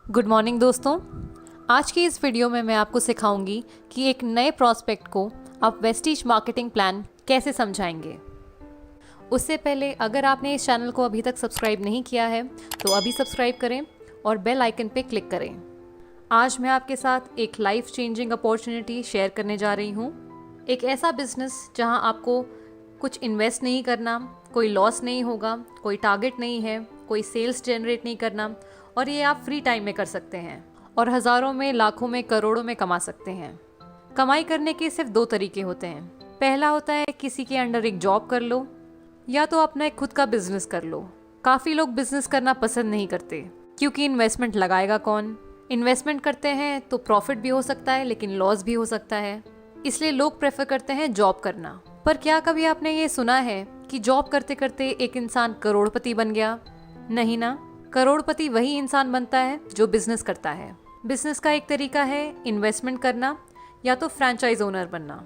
Good morning दोस्तों। आज की इस वीडियो में मैं आपको सिखाऊंगी कि एक नए प्रॉस्पेक्ट को आप वेस्टीज मार्केटिंग प्लान कैसे समझाएंगे। उससे पहले अगर आपने इस चैनल को अभी तक सब्सक्राइब नहीं किया है तो अभी सब्सक्राइब करें और बेल आइकन पे क्लिक करें। आज मैं आपके साथ एक लाइफ चेंजिंग अपॉर्चुनिटी शेयर करने जा रही हूँ। एक ऐसा बिजनेस जहाँ आपको कुछ इन्वेस्ट नहीं करना, कोई लॉस नहीं होगा, कोई टारगेट नहीं है, कोई सेल्स जनरेट नहीं करना और ये आप फ्री टाइम में कर सकते हैं और हज़ारों में, लाखों में, करोड़ों में कमा सकते हैं। कमाई करने के सिर्फ दो तरीके होते हैं। पहला होता है किसी के अंडर एक जॉब कर लो या तो अपना एक खुद का बिजनेस कर लो। काफ़ी लोग बिजनेस करना पसंद नहीं करते क्योंकि इन्वेस्टमेंट लगाएगा कौन। इन्वेस्टमेंट करते हैं तो प्रॉफिट भी हो सकता है लेकिन लॉस भी हो सकता है, इसलिए लोग प्रेफर करते हैं जॉब करना। पर क्या कभी आपने ये सुना है कि जॉब करते करते एक इंसान करोड़पति बन गया? नहीं ना। करोड़पति वही इंसान बनता है जो बिजनेस करता है। बिजनेस का एक तरीका है इन्वेस्टमेंट करना या तो फ्रेंचाइज ओनर बनना।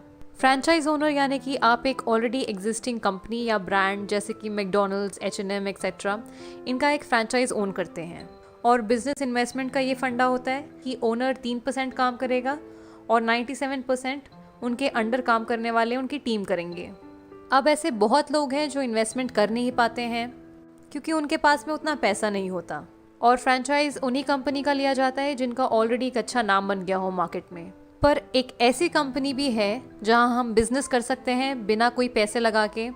फ्रेंचाइज ओनर यानी कि आप एक ऑलरेडी एग्जिस्टिंग कंपनी या ब्रांड जैसे कि मैकडॉनल्ड्स, H&M एक्सेट्रा, इनका एक फ्रेंचाइज ओन करते हैं। और बिजनेस इन्वेस्टमेंट का ये फंडा होता है कि ओनर 3% काम करेगा और 97% उनके अंडर काम करने वाले उनकी टीम करेंगे। अब ऐसे बहुत लोग हैं जो इन्वेस्टमेंट कर नहीं पाते हैं क्योंकि उनके पास में उतना पैसा नहीं होता और फ्रेंचाइज उन्हीं कंपनी का लिया जाता है जिनका ऑलरेडी एक अच्छा नाम बन गया हो मार्केट में। पर एक ऐसी कंपनी भी है जहां हम बिजनेस कर सकते हैं बिना कोई पैसे लगा के,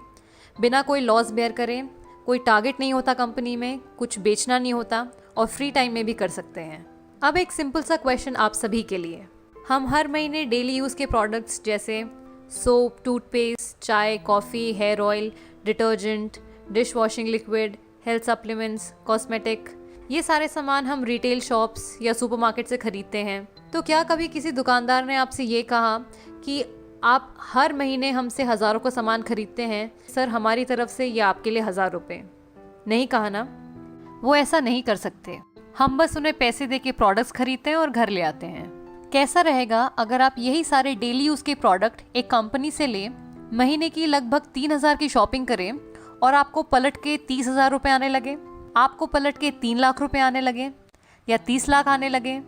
बिना कोई लॉस बेयर करें, कोई टारगेट नहीं होता कंपनी में, कुछ बेचना नहीं होता और फ्री टाइम में भी कर सकते हैं। अब एक सिंपल सा क्वेश्चन आप सभी के लिए। हम हर महीने डेली यूज़ के प्रोडक्ट्स जैसे सोप, टूथपेस्ट, चाय, coffee, hair oil, detergent, dish washing liquid, health supplements, cosmetic, ये सारे सामान हम रिटेल शॉप्स या सुपरमार्केट से खरीदते हैं। तो क्या कभी किसी दुकानदार ने आपसे ये कहा कि आप हर महीने हमसे हज़ारों का सामान खरीदते हैं, सर हमारी तरफ से ये आपके लिए 1000 रुपये? नहीं कहा ना। वो ऐसा नहीं कर सकते। हम बस उन्हें पैसे दे के प्रोडक्ट्स खरीदते हैं और घर ले आते हैं। कैसा रहेगा अगर आप यही सारे डेली यूज़ के प्रोडक्ट एक कंपनी से लें, महीने की लगभग 3000 की शॉपिंग करें और आपको पलट के 30,000 रुपये आने लगे, आपको पलट के 3 लाख रुपए आने लगे या 30 लाख आने लगे?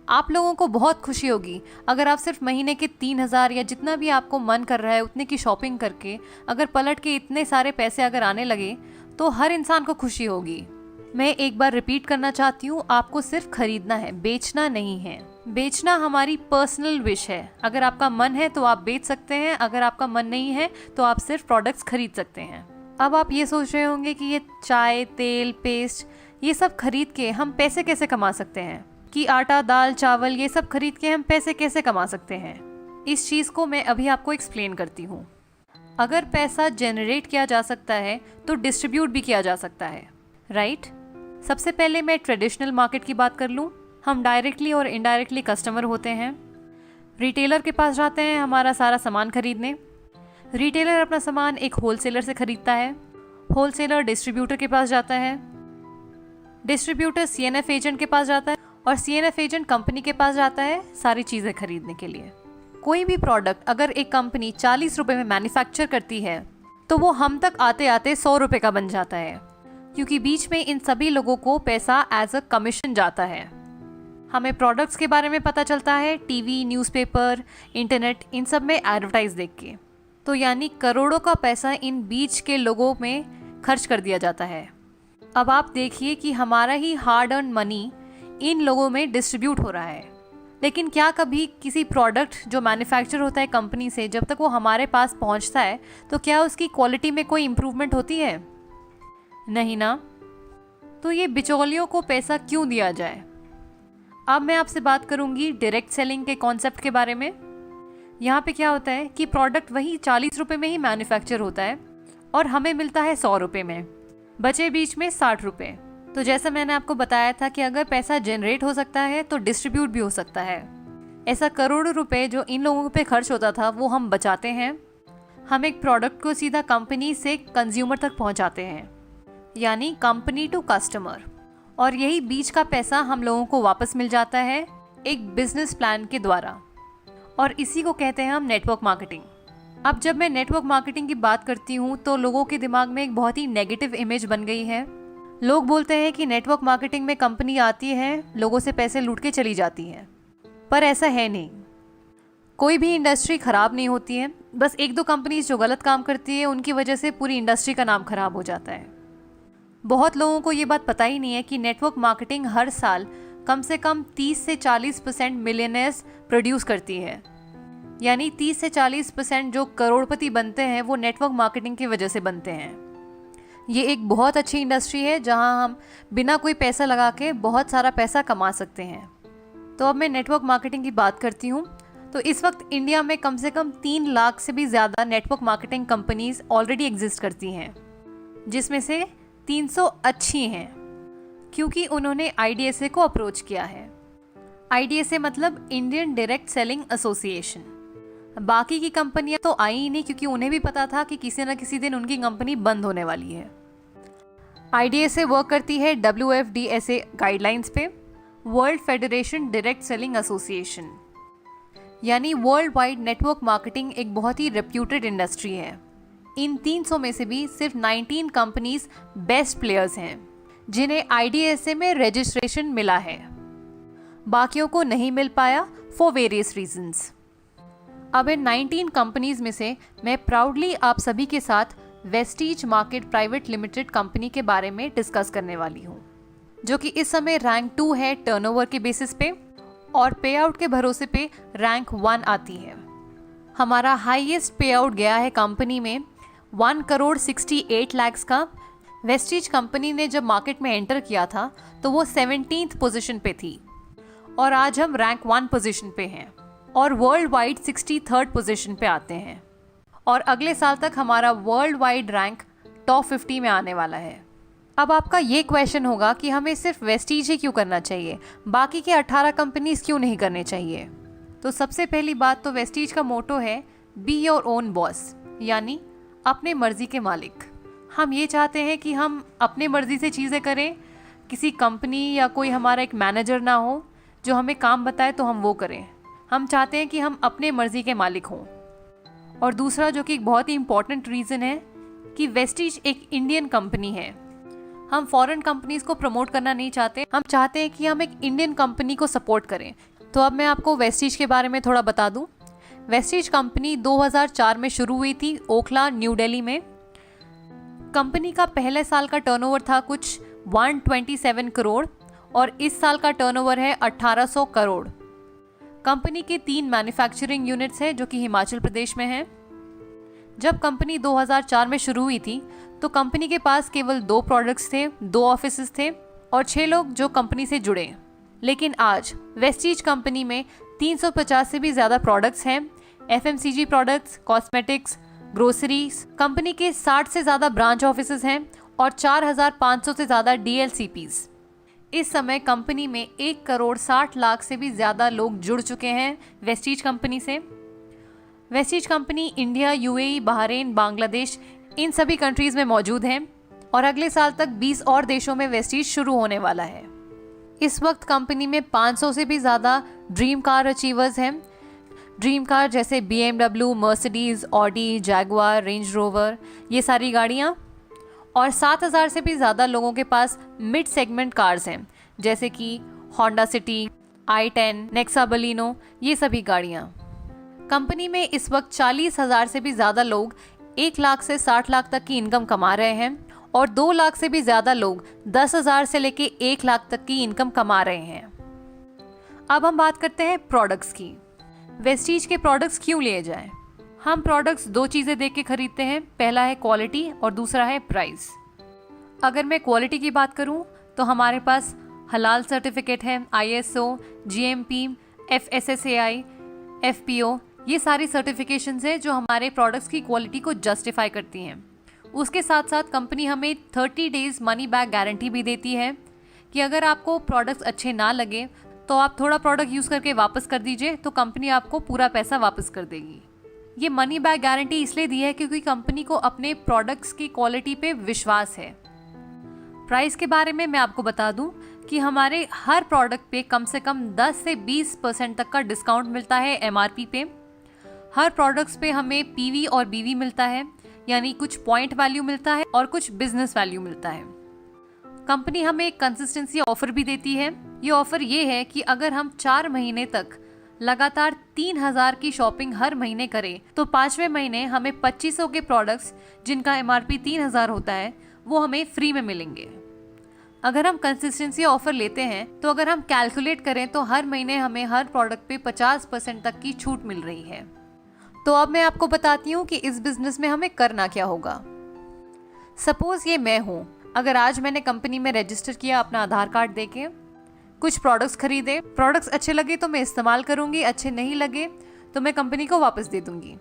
आप लोगों को बहुत खुशी होगी अगर आप सिर्फ महीने के 3000 या जितना भी आपको मन कर रहा है उतने की शॉपिंग करके अगर पलट के इतने सारे पैसे अगर आने लगे तो हर इंसान को खुशी होगी। मैं एक बार रिपीट करना चाहती हूँ, आपको सिर्फ खरीदना है, बेचना नहीं है। बेचना हमारी पर्सनल विश है। अगर आपका मन है तो आप बेच सकते हैं, अगर आपका मन नहीं है तो आप सिर्फ प्रोडक्ट्स खरीद सकते हैं। अब आप ये सोच रहे होंगे कि ये चाय, तेल, पेस्ट, ये सब खरीद के हम पैसे कैसे कमा सकते हैं, कि आटा, दाल, चावल ये सब खरीद के हम पैसे कैसे कमा सकते हैं। इस चीज़ को मैं अभी आपको एक्सप्लेन करती हूँ। अगर पैसा जनरेट किया जा सकता है तो डिस्ट्रीब्यूट भी किया जा सकता है, राइट? सबसे पहले मैं ट्रेडिशनल मार्केट की बात कर लूँ। हम डायरेक्टली और इनडायरेक्टली कस्टमर होते हैं। रिटेलर के पास जाते हैं हमारा सारा सामान खरीदने। रिटेलर अपना सामान एक होलसेलर से खरीदता है, होलसेलर डिस्ट्रीब्यूटर के पास जाता है, डिस्ट्रीब्यूटर CNF एजेंट के पास जाता है और CNF एजेंट कंपनी के पास जाता है सारी चीज़ें खरीदने के लिए। कोई भी प्रोडक्ट अगर एक कंपनी 40 रुपये में मैन्युफैक्चर करती है तो वो हम तक आते आते 100 रुपये का बन जाता है, क्योंकि बीच में इन सभी लोगों को पैसा एज अ कमीशन जाता है। हमें प्रोडक्ट्स के बारे में पता चलता है टीवी, न्यूज़पेपर, इंटरनेट, इन सब में एडवर्टाइज देख के। तो यानी करोड़ों का पैसा इन बीच के लोगों में खर्च कर दिया जाता है। अब आप देखिए कि हमारा ही हार्ड अर्न मनी इन लोगों में डिस्ट्रीब्यूट हो रहा है। लेकिन क्या कभी किसी प्रोडक्ट जो मैन्युफैक्चर होता है कंपनी से, जब तक वो हमारे पास पहुंचता है तो क्या उसकी क्वालिटी में कोई इम्प्रूवमेंट होती है? नहीं ना। तो ये बिचौलियों को पैसा क्यों दिया जाए? अब मैं आपसे बात करूंगी डायरेक्ट सेलिंग के कॉन्सेप्ट के बारे में। यहाँ पे क्या होता है कि प्रोडक्ट वही 40 रुपये में ही मैन्युफैक्चर होता है और हमें मिलता है 100 रुपये में, बचे बीच में 60 रुपये। तो जैसा मैंने आपको बताया था कि अगर पैसा जनरेट हो सकता है तो डिस्ट्रीब्यूट भी हो सकता है। ऐसा करोड़ों रुपए जो इन लोगों पे खर्च होता था वो हम बचाते हैं। हम एक प्रोडक्ट को सीधा कंपनी से कंज्यूमर तक पहुँचाते हैं, यानी कंपनी टू कस्टमर, और यही बीच का पैसा हम लोगों को वापस मिल जाता है एक बिजनेस प्लान के द्वारा, और इसी को कहते हैं हम नेटवर्क मार्केटिंग। अब जब मैं नेटवर्क मार्केटिंग की बात करती हूँ तो लोगों के दिमाग में एक बहुत ही नेगेटिव इमेज बन गई है। लोग बोलते हैं कि नेटवर्क मार्केटिंग में कंपनी आती है, लोगों से पैसे लूट के चली जाती है, पर ऐसा है नहीं। कोई भी इंडस्ट्री खराब नहीं होती है, बस एक दो कंपनीज जो गलत काम करती है उनकी वजह से पूरी इंडस्ट्री का नाम खराब हो जाता है। बहुत लोगों को ये बात पता ही नहीं है कि नेटवर्क मार्केटिंग हर साल कम से कम 30 से 40% मिलियनेयर्स प्रोड्यूस करती है। यानी 30 से 40% जो करोड़पति बनते हैं वो नेटवर्क मार्केटिंग की वजह से बनते हैं। ये एक बहुत अच्छी इंडस्ट्री है जहां हम बिना कोई पैसा लगा के बहुत सारा पैसा कमा सकते हैं। तो अब मैं नेटवर्क मार्केटिंग की बात करती हूँ। तो इस वक्त इंडिया में कम से कम 3 लाख से भी ज़्यादा network marketing companies already exist करती हैं, जिसमें से 300 अच्छी हैं क्योंकि उन्होंने IDSA को अप्रोच किया है। IDSA मतलब इंडियन डायरेक्ट सेलिंग एसोसिएशन। बाकी की कंपनियां तो आई ही नहीं क्योंकि उन्हें भी पता था कि किसी न किसी दिन उनकी कंपनी बंद होने वाली है। IDSA वर्क करती है WFDSA गाइडलाइंस पे, world federation direct selling association. यानी वर्ल्ड वाइड नेटवर्क मार्केटिंग एक बहुत ही रेप्यूटेड इंडस्ट्री है। इन 300 में से भी सिर्फ 19 कंपनीज बेस्ट प्लेयर्स हैं जिन्हें IDSA में रजिस्ट्रेशन मिला है। बाकियों को नहीं मिल पाया फॉर वेरियस रीजंस। अब इन 19 कंपनीज में से मैं प्राउडली आप सभी के साथ Vestige market private limited company के बारे में डिस्कस करने वाली हूँ, जो कि इस समय रैंक 2 है टर्नओवर के बेसिस पे और पे आउट के भरोसे पे रैंक 1 आती है। हमारा हाईएस्ट पे आउट गया है कंपनी में 1,68 लाख का। वेस्टीज कंपनी ने जब मार्केट में एंटर किया था तो वो 17th पोजीशन पे थी और आज हम रैंक 1 पोजीशन पे हैं और वर्ल्ड वाइड 63rd पोजीशन पे आते हैं। और अगले साल तक हमारा वर्ल्ड वाइड रैंक टॉप 50 में आने वाला है। अब आपका ये क्वेश्चन होगा कि हमें सिर्फ वेस्टीज ही क्यों करना चाहिए, बाकी के 18 कंपनीज क्यों नहीं करने चाहिए। तो सबसे पहली बात तो वेस्टीज का मोटो है बी योर ओन बॉस, यानी अपने मर्जी के मालिक। हम ये चाहते हैं कि हम अपने मर्जी से चीज़ें करें, किसी कंपनी या कोई हमारा एक मैनेजर ना हो जो हमें काम बताए तो हम वो करें। हम चाहते हैं कि हम अपने मर्जी के मालिक हों। और दूसरा जो कि एक बहुत ही इंपॉर्टेंट रीज़न है कि वेस्टीज एक इंडियन कंपनी है। हम फॉरेन कंपनीज को प्रमोट करना नहीं चाहते, हम चाहते हैं कि हम एक इंडियन कंपनी को सपोर्ट करें। तो अब मैं आपको वेस्टीज के बारे में थोड़ा बता दूं। वेस्टीज कंपनी 2004 में शुरू हुई थी ओखला, न्यू दिल्ली में। कंपनी का पहले साल का टर्नओवर था कुछ 127 करोड़ और इस साल का टर्नओवर है 1800 करोड़। कंपनी के 3 मैन्युफैक्चरिंग यूनिट्स हैं जो कि हिमाचल प्रदेश में हैं। जब कंपनी 2004 में शुरू हुई थी तो कंपनी के पास केवल 2 प्रोडक्ट्स थे, 2 ऑफिसेस थे और 6 लोग जो कंपनी से जुड़े। लेकिन आज वेस्टीज कंपनी में 350 से भी ज़्यादा प्रोडक्ट्स हैं। FMCG products, cosmetics, groceries. Company के 60 से ज़्यादा ब्रांच ऑफिसेस हैं और 4500 से ज़्यादा DLCPs। इस समय कंपनी में 1,60,00,000 से भी ज़्यादा लोग जुड़ चुके हैं वेस्टीज कंपनी से। Vestige company India, UAE, Bahrain, Bangladesh इन सभी कंट्रीज़ में मौजूद हैं और अगले साल तक 20 और देशों में वेस्टीज शुरू होने वाला है। इस वक्त कंपनी में 500 से भी ज़्यादा ड्रीम कार अचीवर्स हैं। ड्रीम कार जैसे BMW, Mercedes, Audi, Jaguar, range rover, ये सारी गाड़ियाँ। और 7000 से भी ज़्यादा लोगों के पास मिड सेगमेंट कार्स हैं जैसे कि Honda city, i10, Nexa Baleno, ये सभी गाड़ियाँ। कंपनी में इस वक्त 40,000 से भी ज़्यादा लोग 1 लाख से 60 लाख तक की इनकम कमा रहे हैं और 2 लाख से भी ज़्यादा लोग 10,000 से लेके 1 लाख तक की इनकम कमा रहे हैं। अब हम बात करते हैं प्रोडक्ट्स की। वेस्टीज के प्रोडक्ट्स क्यों लिए जाएं? हम प्रोडक्ट्स 2 चीज़ें देख के खरीदते हैं, पहला है क्वालिटी और दूसरा है प्राइस। अगर मैं क्वालिटी की बात करूं तो हमारे पास हलाल सर्टिफिकेट है, ISO, GMP, FSSAI, FPO, ये सारी सर्टिफिकेशंस हैं जो हमारे प्रोडक्ट्स की क्वालिटी को जस्टिफाई करती हैं। उसके साथ साथ कंपनी हमें 30 डेज़ मनी बैक गारंटी भी देती है कि अगर आपको प्रोडक्ट्स अच्छे ना लगे तो आप थोड़ा प्रोडक्ट यूज़ करके वापस कर दीजिए, तो कंपनी आपको पूरा पैसा वापस कर देगी। ये मनी बैक गारंटी इसलिए दी है क्योंकि कंपनी को अपने प्रोडक्ट्स की क्वालिटी पे विश्वास है। प्राइस के बारे में मैं आपको बता दूं कि हमारे हर प्रोडक्ट पे कम से कम 10 से 20% तक का डिस्काउंट मिलता है MRP पे। हर प्रोडक्ट्स पे हमें PV और BV मिलता है, यानी कुछ पॉइंट वैल्यू मिलता है और कुछ बिजनेस वैल्यू मिलता है। कंपनी हमें एक कंसिस्टेंसी ऑफर भी देती है। ये ऑफर ये है कि अगर हम 4 महीने तक लगातार 3000 की शॉपिंग हर महीने करें तो 5वें महीने हमें 2500 के प्रोडक्ट्स जिनका MRP 3000 होता है वो हमें फ्री में मिलेंगे। अगर हम कंसिस्टेंसी ऑफर लेते हैं तो अगर हम कैलकुलेट करें तो हर महीने हमें हर प्रोडक्ट पे 50% तक की छूट मिल रही है। तो अब मैं आपको बताती हूँ कि इस बिजनेस में हमें करना क्या होगा। सपोज ये मैं हूँ, अगर आज मैंने कंपनी में रजिस्टर किया अपना आधार कार्ड देके, कुछ प्रोडक्ट्स खरीदे, प्रोडक्ट्स अच्छे लगे तो मैं इस्तेमाल करूँगी, अच्छे नहीं लगे तो मैं कंपनी को वापस दे दूँगी,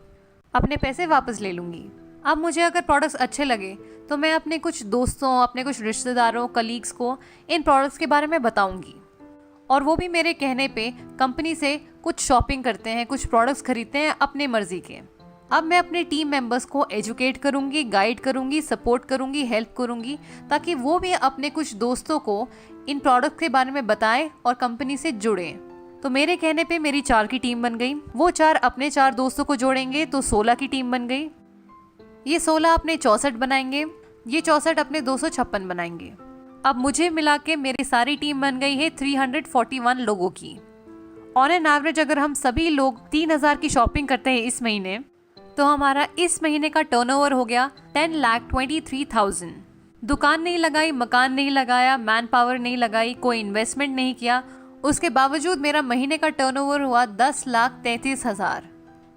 अपने पैसे वापस ले लूँगी। अब मुझे अगर प्रोडक्ट्स अच्छे लगे तो मैं अपने कुछ दोस्तों, अपने कुछ रिश्तेदारों, कलीग्स को इन प्रोडक्ट्स के बारे में बताऊँगी और वो भी मेरे कहने पे कंपनी से कुछ शॉपिंग करते हैं, कुछ प्रोडक्ट्स खरीदते हैं अपने मर्जी के। अब मैं अपने टीम मेंबर्स को एजुकेट करूंगी, गाइड करूंगी, सपोर्ट करूंगी, हेल्प करूंगी ताकि वो भी अपने कुछ दोस्तों को इन प्रोडक्ट के बारे में बताएं और कंपनी से जुड़ें। तो मेरे कहने पे मेरी 4 की टीम बन गई, वो 4 अपने 4 दोस्तों को जोड़ेंगे तो 16 की टीम बन गई, ये 16 अपने 64 बनाएंगे, ये 64 अपने 256 बनाएंगे। अब मुझे मिला के मेरी सारी टीम बन गई है 341 लोगों की। ऑन एन एवरेज अगर हम सभी लोग 3000 की शॉपिंग करते हैं इस महीने तो हमारा इस महीने का टर्नओवर हो गया 10,23,000। दुकान नहीं लगाई, मकान नहीं लगाया, मैन पावर नहीं लगाई, कोई इन्वेस्टमेंट नहीं किया, उसके बावजूद मेरा महीने का टर्नओवर हुआ 10,33,000।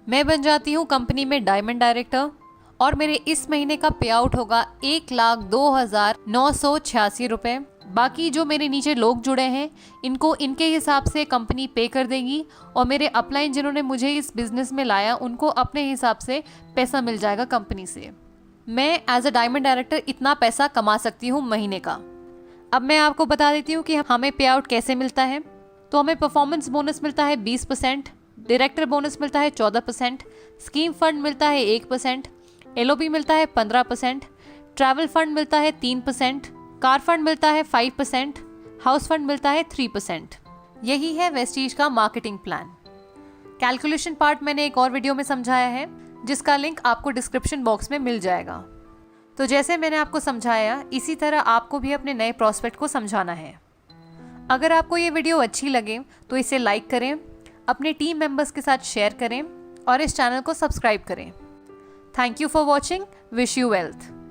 मैं बन जाती हूँ कंपनी में डायमंड डायरेक्टर और मेरे इस महीने का पे आउट होगा 1,02,986 रुपये। बाकी जो मेरे नीचे लोग जुड़े हैं इनको इनके हिसाब से कंपनी पे कर देगी और मेरे अपलाइन जिन्होंने मुझे इस बिज़नेस में लाया उनको अपने हिसाब से पैसा मिल जाएगा कंपनी से। मैं एज अ डायमंड डायरेक्टर इतना पैसा कमा सकती हूँ महीने का। अब मैं आपको बता देती हूँ कि हमें पे आउट कैसे मिलता है। तो हमें परफॉर्मेंस बोनस मिलता है 20%, डायरेक्टर बोनस मिलता है 14%, स्कीम फंड मिलता है 1%, LOB मिलता है 15%, ट्रैवल फंड मिलता है 3%, कार फंड मिलता है 5%, हाउस फंड मिलता है 3%। यही है वेस्टीज का मार्केटिंग प्लान। कैलकुलेशन पार्ट मैंने एक और वीडियो में समझाया है जिसका लिंक आपको डिस्क्रिप्शन बॉक्स में मिल जाएगा। तो जैसे मैंने आपको समझाया इसी तरह आपको भी अपने नए प्रॉस्पेक्ट को समझाना है। अगर आपको ये वीडियो अच्छी लगे तो इसे लाइक करें, अपने टीम मेंबर्स के साथ शेयर करें और इस चैनल को सब्सक्राइब करें। Thank you for watching. Wish you wealth.